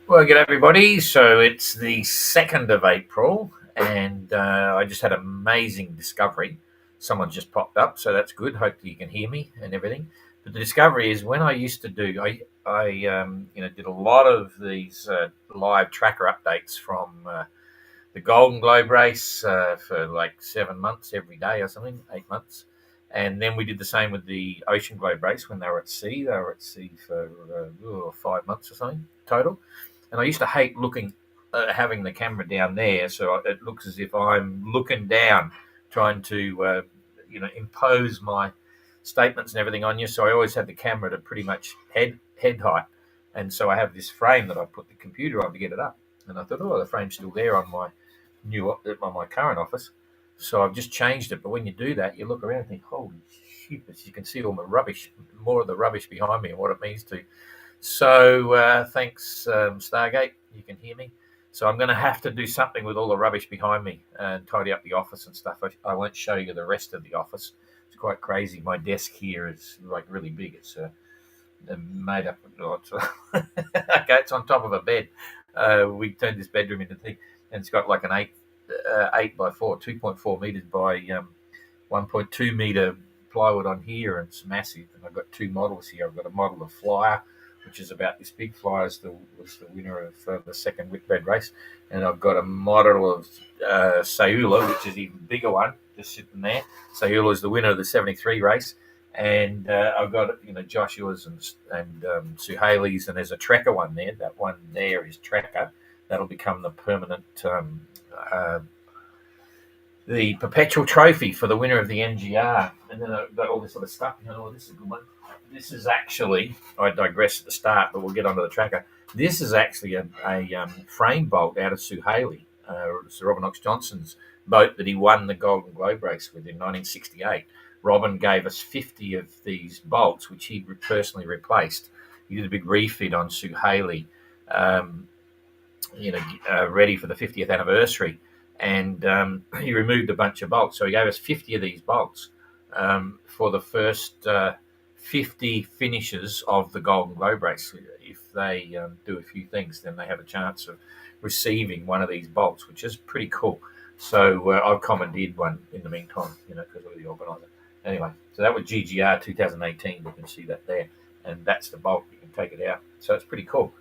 Well, good everybody. So it's the 2nd of April, and I just had an amazing discovery. Someone just popped up, so that's good. Hopefully, you can hear me and everything. But the discovery is when I used to do, I did a lot of these live tracker updates from the Golden Globe race for like 7 months every day or something, 8 months. And then we did the same with the Ocean Globe race when they were at sea. They were at sea for 5 months or something total. And I used to hate having the camera down there, so it looks as if I'm looking down, trying to, impose my statements and everything on you. So I always had the camera to pretty much head height, and so I have this frame that I put the computer on to get it up. And I thought, oh, the frame's still there on my current office, so I've just changed it. But when you do that, you look around and think, holy shit! You can see all the rubbish, more of the rubbish behind me, and what it means to. So thanks, Stargate. You can hear me. So I'm going to have to do something with all the rubbish behind me and tidy up the office and stuff. I won't show you the rest of the office. It's quite crazy. My desk here is like really big. It's made up of lots. Okay, it's on top of a bed. We turned this bedroom into a thing, and it's got like an 8 by 4, 2.4 meters by 1.2 meter plywood on here, and it's massive. And I've got two models here. I've got a model of Flyer, which is about this big. Flyer was the winner of the second Whitbread race, and I've got a model of Sayula, which is an even bigger one, just sitting there. Sayula is the winner of the 73 race, and I've got Joshua's and Suhaili's, and there's a Trekker one there. That one there is Trekker. That'll become the permanent. The perpetual trophy for the winner of the NGR, and then I've got all this other stuff. Oh, this is a good one. This is actually, I digress at the start, but we'll get onto the tracker. This is actually a frame bolt out of Suhaili, Sir Robin Knox Johnson's boat that he won the Golden Globe race with in 1968. Robin gave us 50 of these bolts, which he personally replaced. He did a big refit on Suhaili, ready for the 50th anniversary. And he removed a bunch of bolts. So he gave us 50 of these bolts for the first 50 finishes of the Golden Globe race. If they do a few things, then they have a chance of receiving one of these bolts, which is pretty cool. So I've commandeered one in the meantime, because of the organizer. Anyway, so that was GGR 2018. You can see that there. And that's the bolt. You can take it out. So it's pretty cool.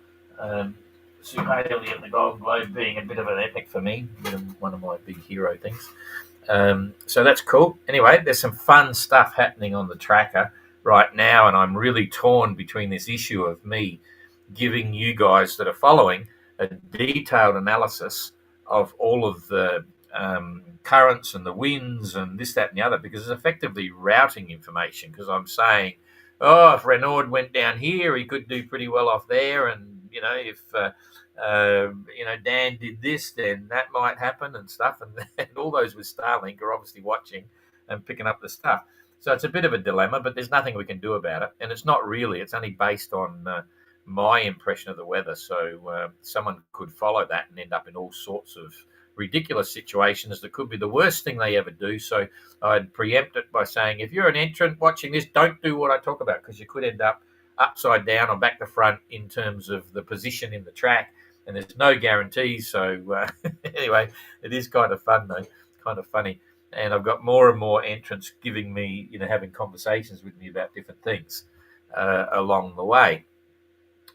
Suhaili and the Golden Globe being a bit of an epic for me, one of my big hero things. So that's cool. Anyway, there's some fun stuff happening on the tracker right now, and I'm really torn between this issue of me giving you guys that are following a detailed analysis of all of the currents and the winds and this, that, and the other, because it's effectively routing information. Because I'm saying, oh, if Renaud went down here, he could do pretty well off there, and if Dan did this, then that might happen and stuff. And all those with Starlink are obviously watching and picking up the stuff. So it's a bit of a dilemma, but there's nothing we can do about it. And it's not really. It's only based on my impression of the weather. So someone could follow that and end up in all sorts of ridiculous situations that could be the worst thing they ever do. So I'd preempt it by saying, if you're an entrant watching this, don't do what I talk about, because you could end up upside down or back to front in terms of the position in the track, and there's no guarantees. So anyway, it is kind of fun though. It's kind of funny, and I've got more and more entrants giving me, having conversations with me about different things along the way.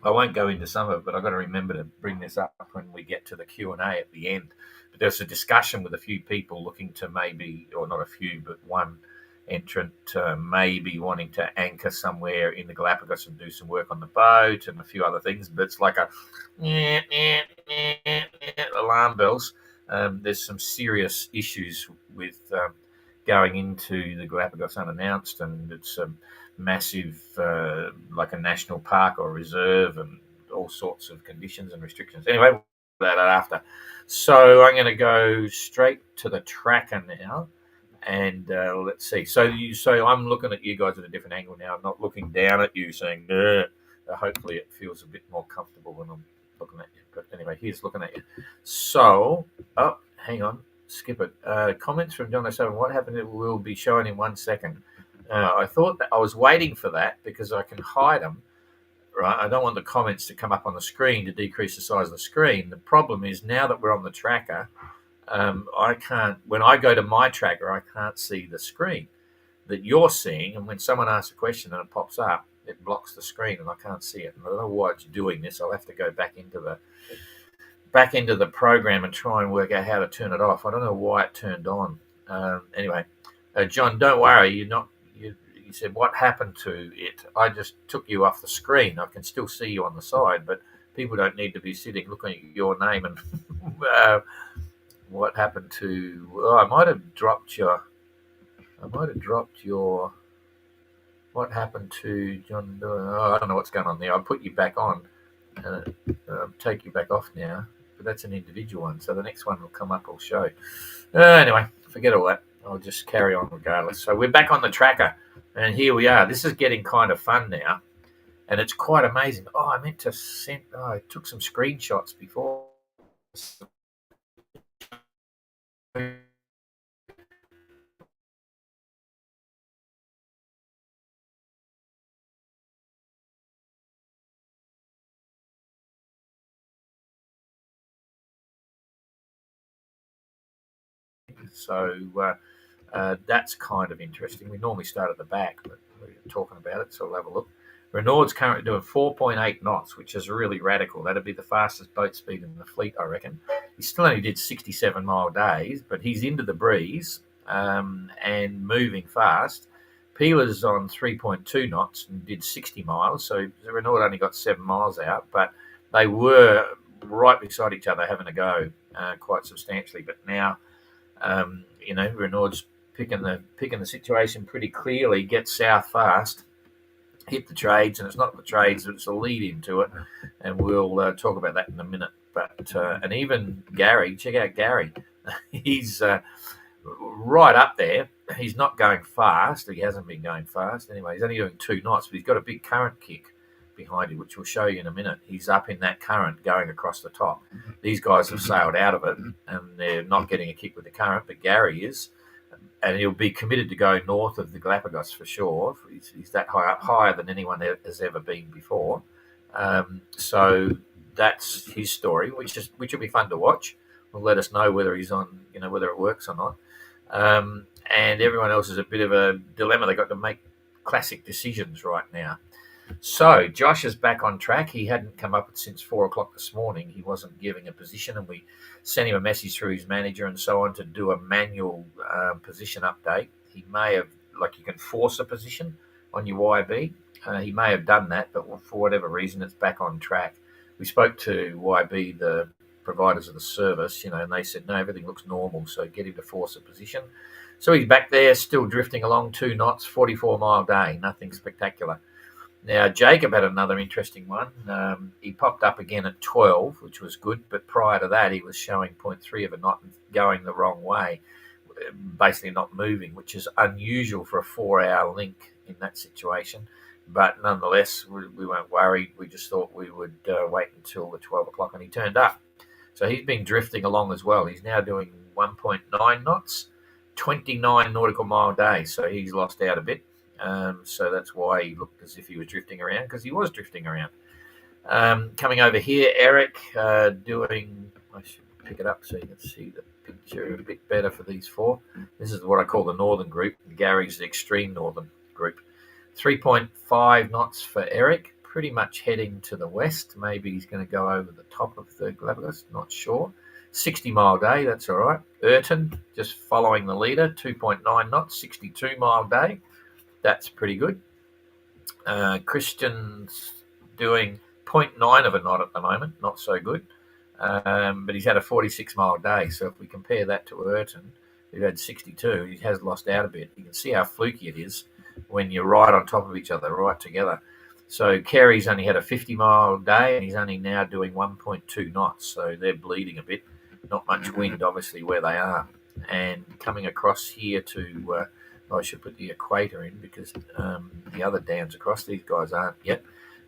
I won't go into some of it, but I've got to remember to bring this up when we get to the Q&A at the end. But there's a discussion with a few people looking to maybe, or not a few, but one entrant maybe wanting to anchor somewhere in the Galapagos and do some work on the boat and a few other things. But it's like a alarm bells. There's some serious issues with going into the Galapagos unannounced, and it's a massive, like a national park or reserve, and all sorts of conditions and restrictions. Anyway, that after. So I'm going to go straight to the tracker now, and let's see. So I'm looking at you guys at a different angle now. I'm not looking down at you saying, hopefully it feels a bit more comfortable when I'm looking at you. But anyway, he's looking at you. So, oh, hang on, skip it. Comments from John 07. What happened? It will be shown in 1 second. I thought that I was waiting for that because I can hide them. Right, I don't want the comments to come up on the screen to decrease the size of the screen. The problem is now that we're on the tracker, I can't. When I go to my tracker, I can't see the screen that you're seeing. And when someone asks a question and it pops up, it blocks the screen and I can't see it. And I don't know why it's doing this. I'll have to go back into the program and try and work out how to turn it off. I don't know why it turned on. Anyway, John, don't worry. You said what happened to it. I just took you off the screen. I can still see you on the side, but people don't need to be sitting looking at your name and what happened to. Oh, I might have dropped your. What happened to John? Oh, I don't know what's going on there. I'll put you back on and take you back off now. But that's an individual one, so the next one will come up. I'll show. Anyway, forget all that. I'll just carry on regardless. So we're back on the tracker, and here we are. This is getting kind of fun now, and it's quite amazing. Oh, I meant to send. Oh, I took some screenshots before. So that's kind of interesting. We normally start at the back, but we're talking about it, so we'll have a look. Renaud's currently doing 4.8 knots, which is really radical. That'd be the fastest boat speed in the fleet, I reckon. He still only did 67-mile days, but he's into the breeze and moving fast. Peeler's on 3.2 knots and did 60 miles, so Renaud only got 7 miles out, but they were right beside each other having a go quite substantially. But now, Renaud's picking the situation pretty clearly, gets south fast, hit the trades, and it's not the trades, it's a lead into it, and we'll talk about that in a minute. But and even Gary, check out Gary, he's right up there. He's not going fast. He hasn't been going fast anyway. He's only doing 2 knots, but he's got a big current kick behind him, which we'll show you in a minute. He's up in that current going across the top. These guys have sailed out of it and they're not getting a kick with the current, but Gary is, and he'll be committed to go north of the Galapagos for sure. He's that high up, higher than anyone has ever been before. So that's his story, which will be fun to watch. Will let us know whether he's on, whether it works or not. And everyone else is a bit of a dilemma. They've got to make classic decisions right now. So Josh is back on track. He hadn't come up since 4 o'clock this morning. He wasn't giving a position, and we sent him a message through his manager and so on to do a manual position update. He may have, you can force a position on your YB. He may have done that, but for whatever reason, it's back on track. We spoke to YB, the providers of the service, and they said, no, everything looks normal, so get him to force a position. So he's back there, still drifting along 2 knots, 44-mile day, nothing spectacular. Now, Jacob had another interesting one. He popped up again at 12, which was good, but prior to that, he was showing 0.3 of a knot and going the wrong way, basically not moving, which is unusual for a 4-hour link in that situation. But nonetheless, we weren't worried. We just thought we would wait until the 12 o'clock, and he turned up. So he's been drifting along as well. He's now doing 1.9 knots, 29 nautical mile days, so he's lost out a bit. So that's why he looked as if he was drifting around, because he was drifting around. Coming over here, Eric doing, I should pick it up so you can see the picture a bit better for these 4. This is what I call the northern group. Gary's the extreme northern group. 3.5 knots for Eric, pretty much heading to the west. Maybe he's going to go over the top of the Galapagos, not sure. 60-mile day, that's all right. Ayrton just following the leader, 2.9 knots, 62-mile day. That's pretty good. Christian's doing 0.9 of a knot at the moment, not so good. But he's had a 46-mile day. So if we compare that to Ayrton, who had 62, he has lost out a bit. You can see how fluky it is when you're right on top of each other, right together. So Kerry's only had a 50-mile day, and he's only now doing 1.2 knots. So they're bleeding a bit. Not much wind, obviously, where they are. And coming across here to... I should put the equator in because the other dams across, these guys aren't yet.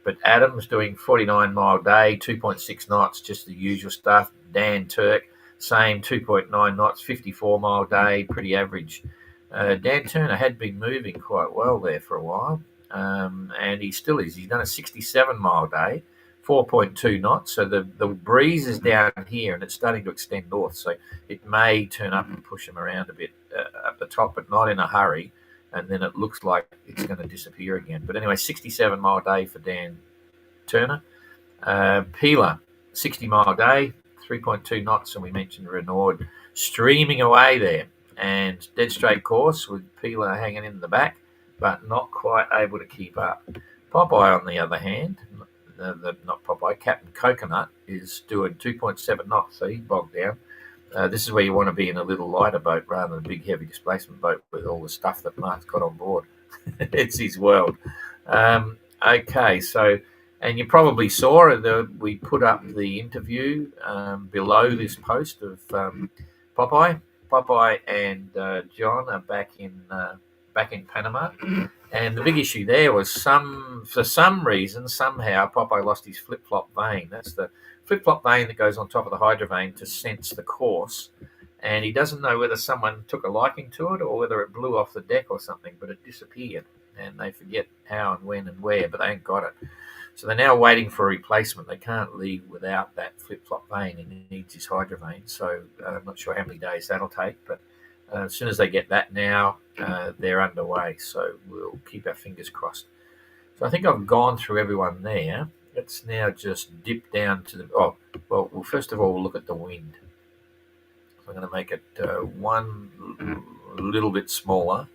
But Adam's doing 49 mile day, 2.6 knots, just the usual stuff. Dan Turk, same 2.9 knots, 54 mile day, pretty average. Dan Turner had been moving quite well there for a while, and he still is. He's done a 67 mile day, 4.2 knots. So the breeze is down here and it's starting to extend north. So it may turn up and push him around a bit at the top, but not in a hurry. And then it looks like it's going to disappear again. But anyway, 67 mile day for Dan Turner. Peeler, 60 mile day, 3.2 knots, and we mentioned Renaud streaming away there. And dead straight course with Peeler hanging in the back, but not quite able to keep up. Popeye, on the other hand, not Popeye, Captain Coconut, is doing 2.7 knots, so he's bogged down. This is where you want to be in a little lighter boat rather than a big heavy displacement boat with all the stuff that Mark's got on board. It's his world. Okay, so, and you probably saw we put up the interview below this post of Popeye. Popeye and John are back in Panama, and the big issue there was for some reason, somehow Popeye lost his flip-flop vane. That's the flip-flop vane that goes on top of the hydrovane to sense the course, and he doesn't know whether someone took a liking to it or whether it blew off the deck or something, but it disappeared, and they forget how and when and where, but they ain't got it. So they're now waiting for a replacement. They can't leave without that flip-flop vane. He needs his hydrovane, so I'm not sure how many days that'll take, but as soon as they get that now, they're underway, so we'll keep our fingers crossed. So I think I've gone through everyone there. Let's now just dip down to the... well, first of all, we'll look at the wind. So I'm going to make it one little bit smaller.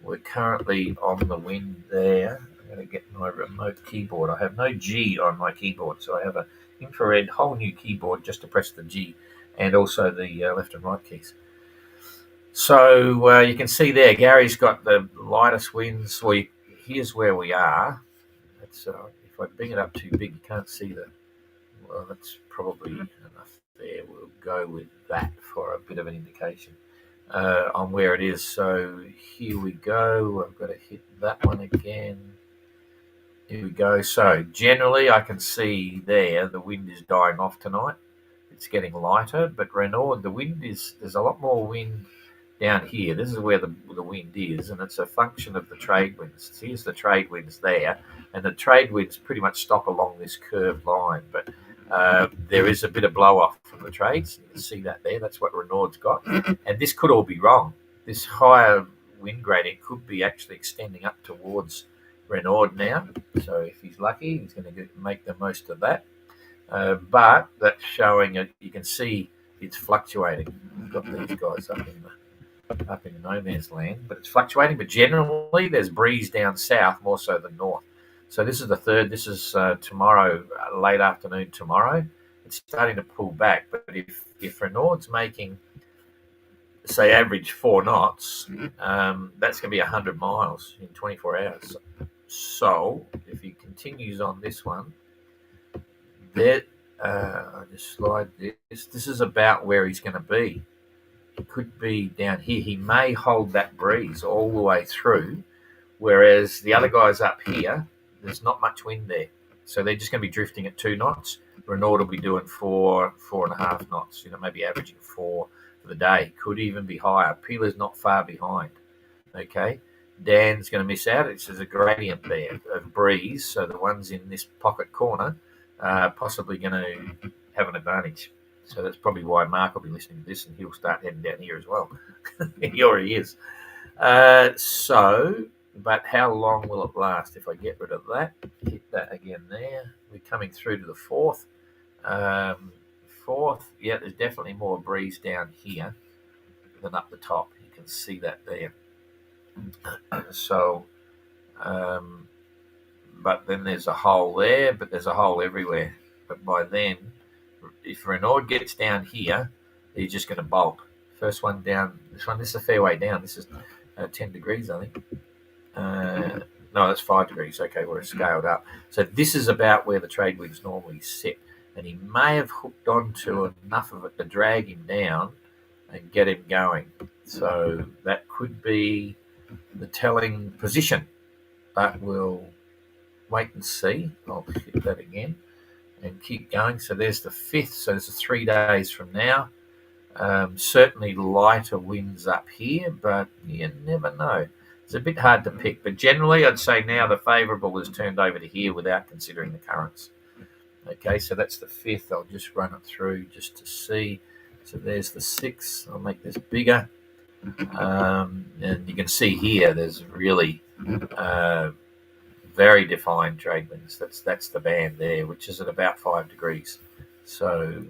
We're currently on the wind there. I'm going to get my remote keyboard. I have no G on my keyboard, so I have an infrared whole new keyboard just to press the G and also the left and right keys. So you can see there, Gary's got the lightest winds. Well, here's where we are. That's, if I bring it up too big, you can't see well, that's probably enough there. We'll go with that for a bit of an indication on where it is. So here we go. I've got to hit that one again. Here we go. So generally, I can see there the wind is dying off tonight. It's getting lighter, but Renaud, there's a lot more wind down here. This is where the wind is, and it's a function of the trade winds. So here's the trade winds there, and the trade winds pretty much stop along this curved line, but there is a bit of blow off from the trades. You can see that there. That's what Renaud's got, and this could all be wrong. This higher wind gradient could be actually extending up towards Renaud now. So if he's lucky, he's going to make the most of that. But that's showing it. You can see it's fluctuating. We've got these guys up in no man's land, but it's fluctuating. But generally, there's breeze down south more so than north. So this is the third. This is tomorrow, late afternoon tomorrow. It's starting to pull back. But if Renaud's making, say, average 4 knots, that's going to be 100 miles in 24 hours. So if he continues on this one, I'll just slide this. This is about where he's going to be. It could be down here. He may hold that breeze all the way through, whereas the other guys up here, there's not much wind there. So they're just going to be drifting at 2 knots. Renaud will be doing 4.5 knots, maybe averaging 4 for the day. Could even be higher. Peeler's not far behind. Okay. Dan's going to miss out. It's a gradient there of breeze. So the ones in this pocket corner are possibly going to have an advantage. So that's probably why Mark will be listening to this and he'll start heading down here as well. He already is. But how long will it last? If I get rid of that, hit that again there. We're coming through to the fourth. Yeah, there's definitely more breeze down here than up the top. You can see that there. So, but then there's a hole there, but there's a hole everywhere. But by then, if Renaud gets down here, he's just going to bolt. First one down. This is a fair way down. This is 10 degrees, I think. No, that's 5 degrees. Okay, we're scaled up. So this is about where the trade winds normally sit. And he may have hooked onto enough of it to drag him down and get him going. So that could be the telling position. But we'll wait and see. I'll hit that again and keep going. So there's the 5th. So there's 3 days from now. Certainly lighter winds up here, but you never know. It's a bit hard to pick, but generally I'd say now the favourable has turned over to here without considering the currents. Okay, so that's the 5th. I'll just run it through just to see. So there's the 6th. I'll make this bigger. And you can see here there's really very defined trade winds. That's the band there, which is at about 5 degrees. So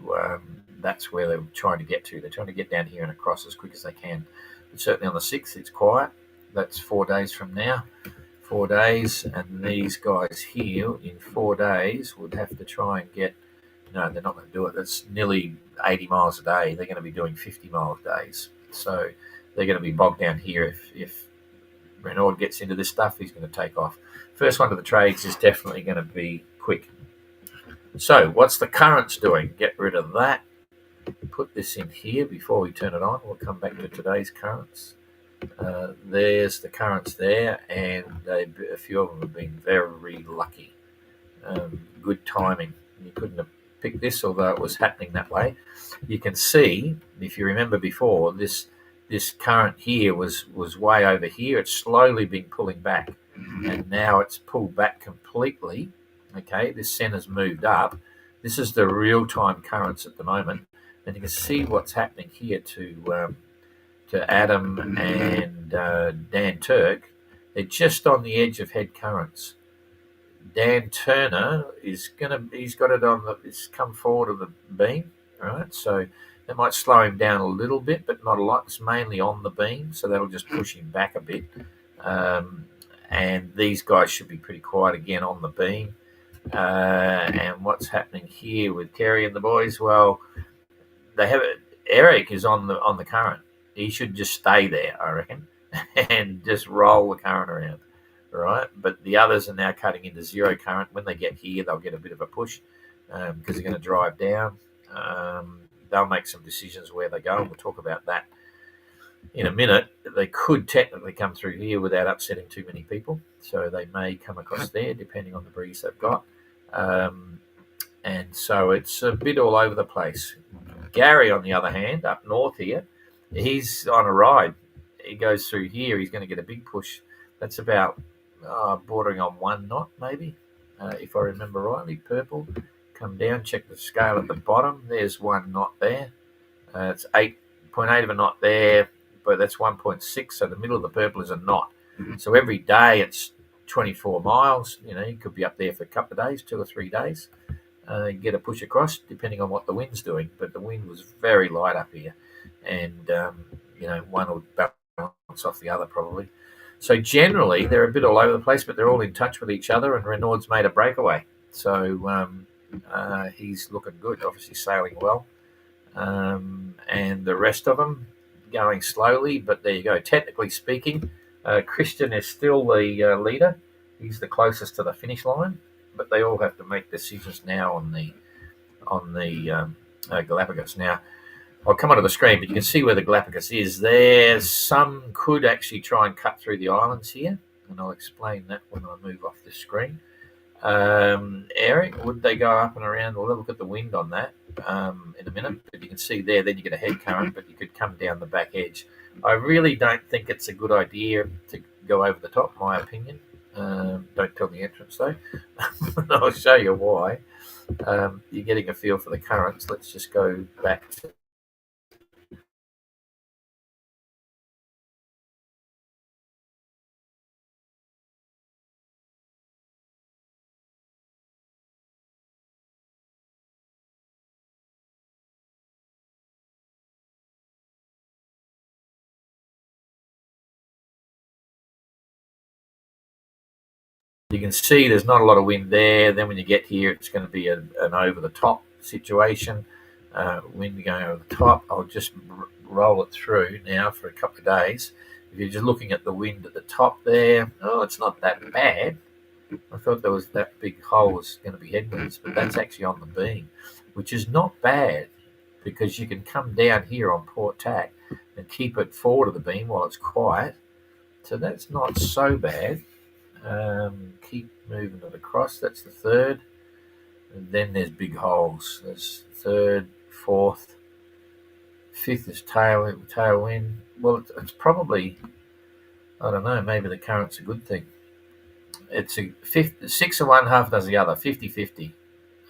that's where they're trying to get to. They're trying to get down here and across as quick as they can. But certainly on the 6th, it's quiet. That's 4 days from now. 4 days, and these guys here in 4 days would have to try and get. No, they're not going to do it. That's nearly 80 miles a day. They're going to be doing 50 mile days. So they're going to be bogged down here. If Renaud gets into this stuff, he's going to take off. First one to the trades is definitely going to be quick. So what's the currents doing? Get rid of that. Put this in here before we turn it on. We'll come back to today's currents. There's the currents there, and a few of them have been very lucky. Good timing. You couldn't have picked this, although it was happening that way. You can see, if you remember before, this current here was way over here. It's slowly been pulling back, and now it's pulled back completely. Okay, this center's moved up. This is the real-time currents at the moment, and you can see what's happening here to Adam and Dan Turk. They're just on the edge of head currents. Dan Turner he's got it on it's come forward of the beam, right? So that might slow him down a little bit, but not a lot. It's mainly on the beam, so that'll just push him back a bit. And these guys should be pretty quiet again on the beam. And what's happening here with Kerry and the boys? Well, they have Eric is on the current. He should just stay there, I reckon, and just roll the current around, right? But the others are now cutting into zero current. When they get here, they'll get a bit of a push because they're going to drive down. They'll make some decisions where they go, and we'll talk about that in a minute. They could technically come through here without upsetting too many people, so they may come across there depending on the breeze they've got. And so it's a bit all over the place. Gary, on the other hand, up north here, he's on a ride. He goes through here. He's going to get a big push. That's about bordering on 1 knot, maybe, if I remember rightly. Purple. Come down, check the scale at the bottom. There's 1 knot there. It's 8.8 of a knot there, but that's 1.6. So the middle of the purple is a knot. So every day it's 24 miles. You know, you could be up there for a couple of days, 2 or 3 days. Get a push across, depending on what the wind's doing. But the wind was very light up here, and one will balance off the other probably. So generally, they're a bit all over the place, but they're all in touch with each other. And Renaud's made a breakaway, so he's looking good. Obviously, sailing well, and the rest of them going slowly. But there you go. Technically speaking, Christian is still the leader. He's the closest to the finish line. But they all have to make decisions now on the Galapagos. Now, I'll come onto the screen, but you can see where the Galapagos is there. Some could actually try and cut through the islands here, and I'll explain that when I move off the screen. Eric, would they go up and around? We'll look at the wind on that in a minute. But you can see there, then you get a head current, but you could come down the back edge. I really don't think it's a good idea to go over the top, my opinion. Don't tell the entrance though. I'll show you why. You're getting a feel for the currents. Let's just go back to you can see there's not a lot of wind there. Then when you get here, it's going to be an over-the-top situation. Wind going over the top. I'll just roll it through now for a couple of days. If you're just looking at the wind at the top there, it's not that bad. I thought there was that big hole was going to be headwinds, but that's actually on the beam, which is not bad because you can come down here on port tack and keep it forward of the beam while it's quiet. So that's not so bad. Keep moving it across. That's the third. And then there's big holes. There's third, fourth, fifth is tailwind. Well, it's probably, I don't know, maybe the current's a good thing. It's a fifth, six of one, half does the other, 50-50.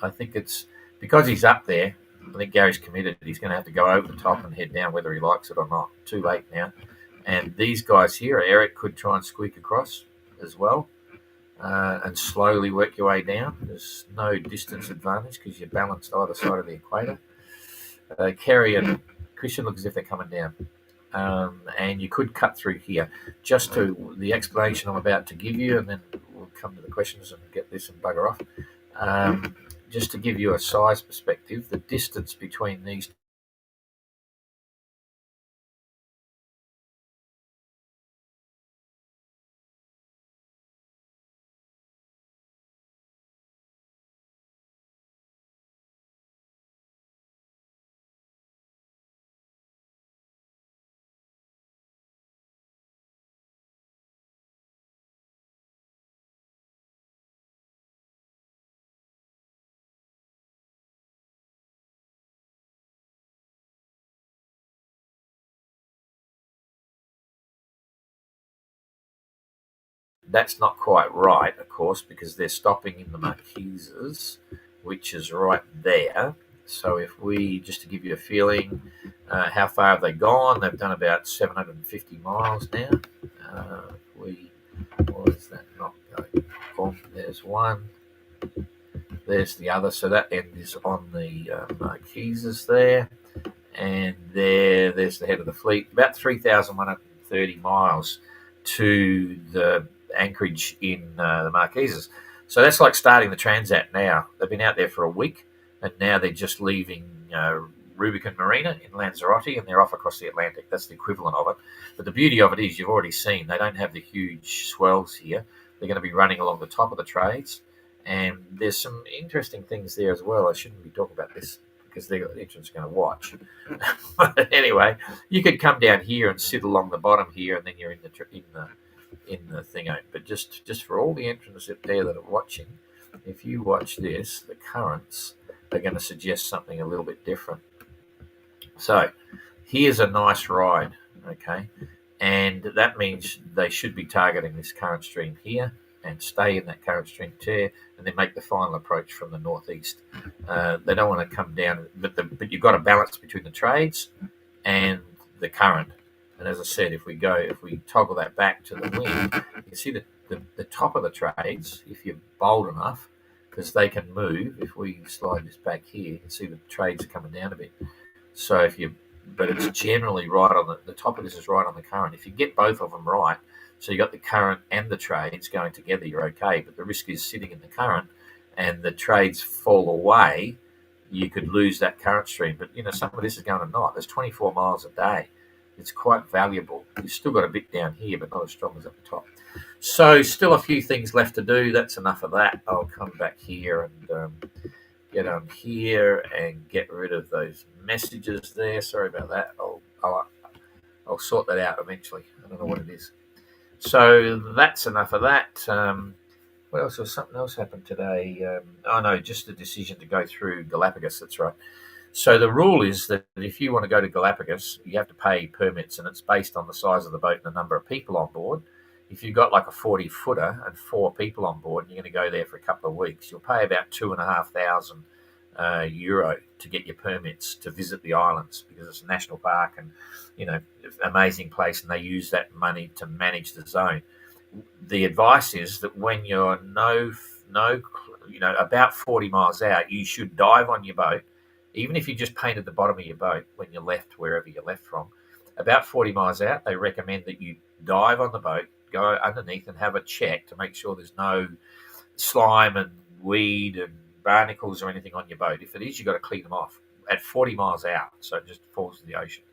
I think it's because he's up there. I think Gary's committed. He's going to have to go over the top and head down whether he likes it or not. Too late now. And these guys here, Eric could try and squeak across as well. And slowly work your way down. There's no distance advantage because you're balanced either side of the equator. Kerry and Christian look as if they're coming down. And you could cut through here. Just to the explanation I'm about to give you, and then we'll come to the questions and get this and bugger off. Just to give you a size perspective, the distance between these that's not quite right, of course, because they're stopping in the Marquises, which is right there. So if we, just to give you a feeling, how far have they gone? They've done about 750 miles now. Is that not going? Oh, there's one. There's the other. So that end is on the Marquises there. And there's the head of the fleet. About 3,130 miles to the anchorage in the Marquises. So that's like starting the Transat now. They've been out there for a week, and now they're just leaving Rubicon Marina in Lanzarote, and they're off across the Atlantic. That's the equivalent of it. But the beauty of it is, you've already seen, they don't have the huge swells here. They're going to be running along the top of the trades, and there's some interesting things there as well. I shouldn't be talking about this because the entrance are going to watch. But anyway, you could come down here and sit along the bottom here, and then you're in the thingo. But just for all the entrants up there that are watching, if you watch this, the currents are going to suggest something a little bit different. So here's a nice ride, okay, and that means they should be targeting this current stream here and stay in that current stream chair, and then make the final approach from the northeast. They don't want to come down, but you've got a balance between the trades and the current. And as I said, if we toggle that back to the wind, you can see the top of the trades, if you're bold enough, because they can move. If we slide this back here, you can see the trades are coming down a bit. So but it's generally right on the top of this is right on the current. If you get both of them right, so you got the current and the trades going together, you're okay. But the risk is sitting in the current, and the trades fall away, you could lose that current stream. But some of this is going to not. There's 24 miles a day. It's quite valuable. You've still got a bit down here, but not as strong as at the top. So still a few things left to do. That's enough of that. I'll come back here and get on here and get rid of those messages there. Sorry about that. I'll sort that out eventually. I don't know what it is. So that's enough of that. What else? Was something else happened today? Just the decision to go through Galapagos. That's right. So the rule is that if you want to go to Galapagos, you have to pay permits, and it's based on the size of the boat and the number of people on board. If you've got like a 40-footer and 4 people on board, and you're going to go there for a couple of weeks, you'll pay about €2,500 euro to get your permits to visit the islands, because it's a national park and amazing place, and they use that money to manage the zone. The advice is that when you're about 40 miles out, you should dive on your boat. Even if you just painted the bottom of your boat when you left, wherever you left from, about 40 miles out, they recommend that you dive on the boat, go underneath and have a check to make sure there's no slime and weed and barnacles or anything on your boat. If it is, you've got to clean them off at 40 miles out, so it just falls to the ocean.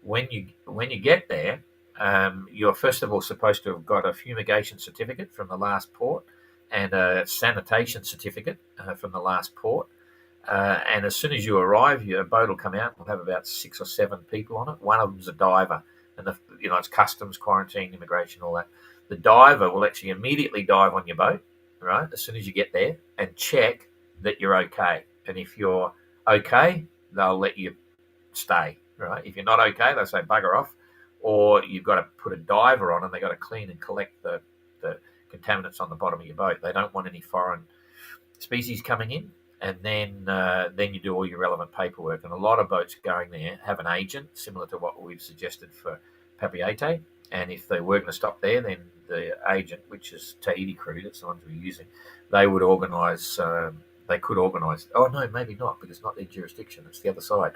When you get there, you're first of all supposed to have got a fumigation certificate from the last port and a sanitation certificate from the last port. And as soon as you arrive, your boat will come out. We'll have about 6 or 7 people on it. One of them's a diver, and it's customs, quarantine, immigration, all that. the diver will actually immediately dive on your boat, right, as soon as you get there, and check that you're okay. And if you're okay, they'll let you stay, right? If you're not okay, they'll say bugger off, or you've got to put a diver on and they've got to clean and collect the contaminants on the bottom of your boat. They don't want any foreign species coming in. And then you do all your relevant paperwork. And a lot of boats going there have an agent, similar to what we've suggested for Papeete. And if they were going to stop there, then the agent, which is Tahiti Crew, that's the ones we're using, they would organise. They could organise. Oh no, maybe not, because it's not their jurisdiction. It's the other side.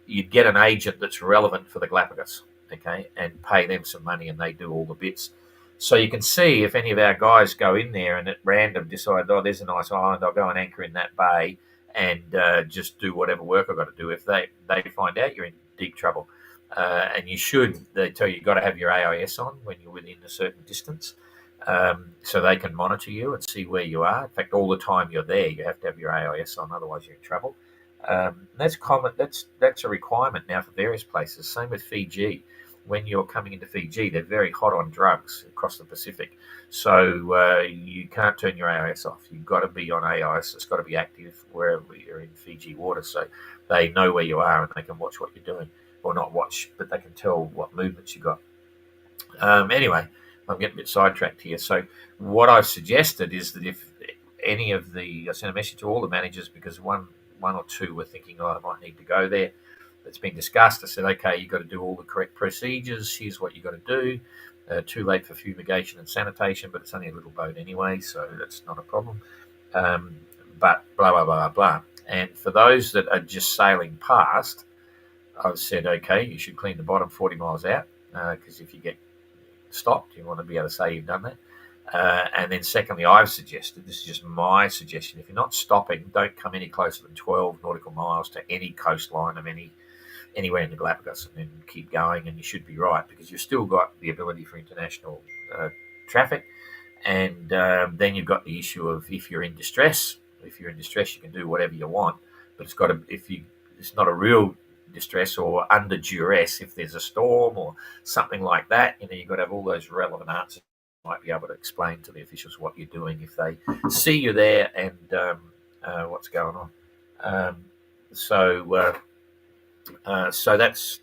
You'd get an agent that's relevant for the Galapagos, okay, and pay them some money, and they do all the bits. So you can see if any of our guys go in there and at random decide, oh, there's a nice island, I'll go and anchor in that bay and just do whatever work I've got to do. If they find out, you're in deep trouble. And they tell you you've got to have your AIS on when you're within a certain distance, so they can monitor you and see where you are. In fact, all the time you're there, you have to have your AIS on, otherwise you're in trouble. That's common. That's a requirement now for various places. Same with Fiji. When you're coming into Fiji, they're very hot on drugs across the Pacific. So you can't turn your AIS off. You've got to be on AIS. It's got to be active wherever you're in Fiji water, so they know where you are and they can watch what you're doing. Or not watch, but they can tell what movements you got. Anyway, I'm getting a bit sidetracked here. So what I've suggested is that if any of I sent a message to all the managers because one or two were thinking, oh, I might need to go there. It's been discussed. I said, okay, you've got to do all the correct procedures. Here's what you've got to do. Too late for fumigation and sanitation, but it's only a little boat anyway, so that's not a problem. But blah, blah, blah, blah. And for those that are just sailing past, I've said, okay, you should clean the bottom 40 miles out because if you get stopped, you want to be able to say you've done that. And then secondly, I've suggested, this is just my suggestion, if you're not stopping, don't come any closer than 12 nautical miles to any coastline of anywhere in the Galapagos, and then keep going, and you should be right because you've still got the ability for international traffic. And then you've got the issue of if you're in distress. If you're in distress, you can do whatever you want, but it's not a real distress or under duress. If there's a storm or something like that, you've got to have all those relevant answers. You might be able to explain to the officials what you're doing if they see you there and what's going on. So that's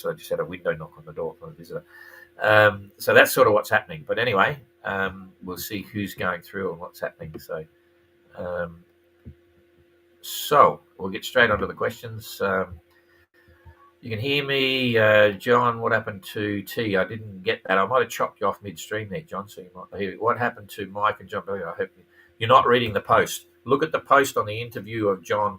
I just had a window knock on the door from a visitor. So that's sort of what's happening. But anyway, we'll see who's going through and what's happening. So we'll get straight onto the questions. You can hear me, John. What happened to T? I didn't get that. I might have chopped you off midstream there, John, so you might hear it. What happened to Mike and John? I hope you're not reading the post. Look at the post on the interview of John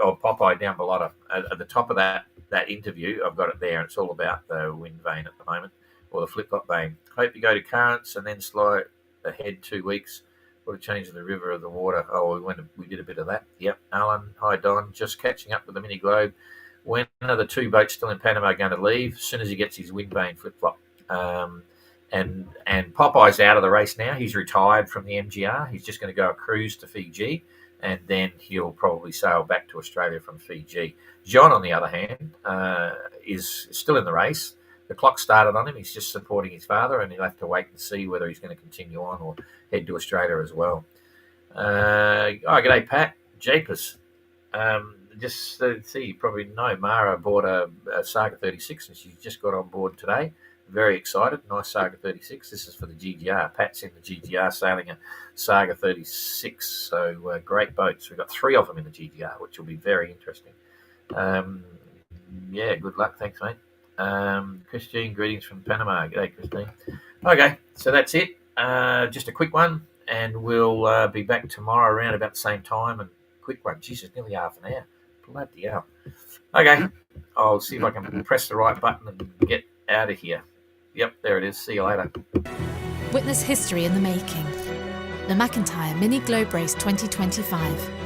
or Popeye down below. At the top of that interview, I've got it there. It's all about the wind vane at the moment, or the flip-flop vane. Hope you go to currents and then slide ahead 2 weeks. What a change in the river of the water. Oh, we did a bit of that. Yep. Alan, hi Don. Just catching up with the mini globe. When are the two boats still in Panama going to leave? As soon as he gets his wind vane flip-flop. And Popeye's out of the race now. He's retired from the MGR. He's just going to go a cruise to Fiji, and then he'll probably sail back to Australia from Fiji. John, on the other hand, is still in the race. The clock started on him. He's just supporting his father, and he'll have to wait and see whether he's going to continue on or head to Australia as well. G'day, Pat. Jeepers. Just to see, you probably know Mara bought a Saga 36 and she's just got on board today. Very excited. Nice Saga 36. This is for the GGR. Pat's in the GGR sailing a Saga 36. So great boats. We've got 3 of them in the GGR, which will be very interesting. Good luck. Thanks, mate. Christine, greetings from Panama. G'day, Christine. Okay, so that's it. Just a quick one, and we'll be back tomorrow around about the same time. And quick one. Jesus, nearly half an hour. Bloody hell. Okay, I'll see if I can press the right button and get out of here. Yep, there it is. See you later. Witness history in the making. The McIntyre Mini Globe Race 2025.